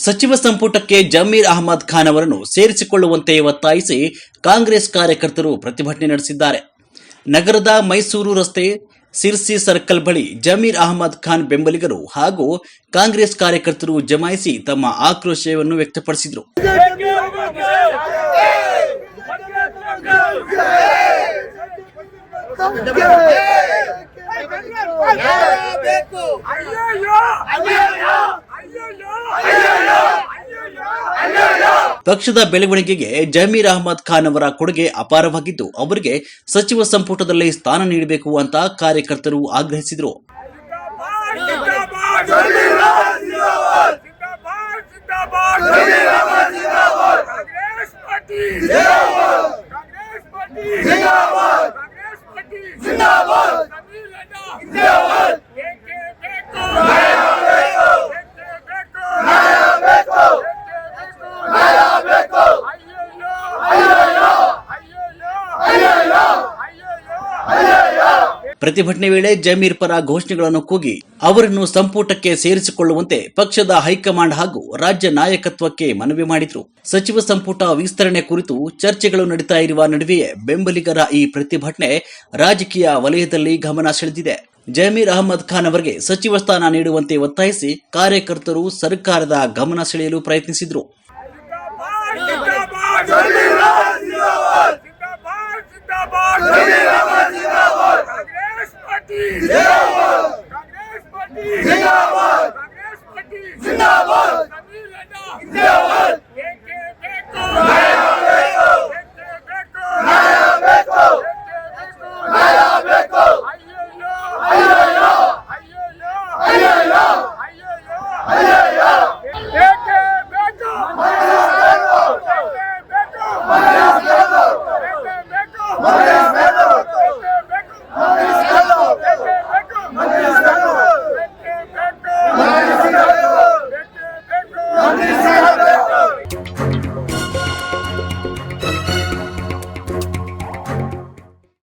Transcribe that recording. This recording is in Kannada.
ಸಚಿವ ಸಂಪುಟಕ್ಕೆ ಜಮೀರ್ ಅಹಮದ್ ಖಾನ್ ಅವರನ್ನು ಸೇರಿಸಿಕೊಳ್ಳುವಂತೆ ಒತ್ತಾಯಿಸಿ ಕಾಂಗ್ರೆಸ್ ಕಾರ್ಯಕರ್ತರು ಪ್ರತಿಭಟನೆ ನಡೆಸಿದ್ದಾರೆ. ನಗರದ ಮೈಸೂರು ರಸ್ತೆ ಸಿರ್ಸಿ ಸರ್ಕಲ್ ಬಳಿ ಜಮೀರ್ ಅಹಮದ್ ಖಾನ್ ಬೆಂಬಲಿಗರು ಹಾಗೂ ಕಾಂಗ್ರೆಸ್ ಕಾರ್ಯಕರ್ತರು ಜಮಾಯಿಸಿ ತಮ್ಮ ಆಕ್ರೋಶವನ್ನು ವ್ಯಕ್ತಪಡಿಸಿದರು. ಪಕ್ಷದ ಬೆಳವಣಿಗೆಗೆ ಜಮೀರ್ ಅಹಮದ್ ಖಾನ್ ಅವರ ಕೊಡುಗೆ ಅಪಾರವಾಗಿದ್ದು, ಅವರಿಗೆ ಸಚಿವ ಸಂಪುಟದಲ್ಲಿ ಸ್ಥಾನ ನೀಡಬೇಕು ಅಂತ ಕಾರ್ಯಕರ್ತರು ಆಗ್ರಹಿಸಿದರು. ಪ್ರತಿಭಟನೆ ವೇಳೆ ಜಮೀರ್ ಪರ ಘೋಷಣೆಗಳನ್ನು ಕೂಗಿ ಅವರನ್ನು ಸಂಪುಟಕ್ಕೆ ಸೇರಿಸಿಕೊಳ್ಳುವಂತೆ ಪಕ್ಷದ ಹೈಕಮಾಂಡ್ ಹಾಗೂ ರಾಜ್ಯ ನಾಯಕತ್ವಕ್ಕೆ ಮನವಿ ಮಾಡಿದರು. ಸಚಿವ ಸಂಪುಟ ವಿಸ್ತರಣೆ ಕುರಿತು ಚರ್ಚೆಗಳು ನಡೀತಾ ಇರುವ ನಡುವೆಯೇ ಬೆಂಬಲಿಗರ ಈ ಪ್ರತಿಭಟನೆ ರಾಜಕೀಯ ವಲಯದಲ್ಲಿ ಗಮನ ಸೆಳೆದಿದೆ. ಜಮೀರ್ ಅಹಮದ್ ಖಾನ್ ಅವರಿಗೆ ಸಚಿವ ಸ್ಥಾನ ನೀಡುವಂತೆ ಒತ್ತಾಯಿಸಿ ಕಾರ್ಯಕರ್ತರು ಸರ್ಕಾರದ ಗಮನ ಸೆಳೆಯಲು ಪ್ರಯತ್ನಿಸಿದರು.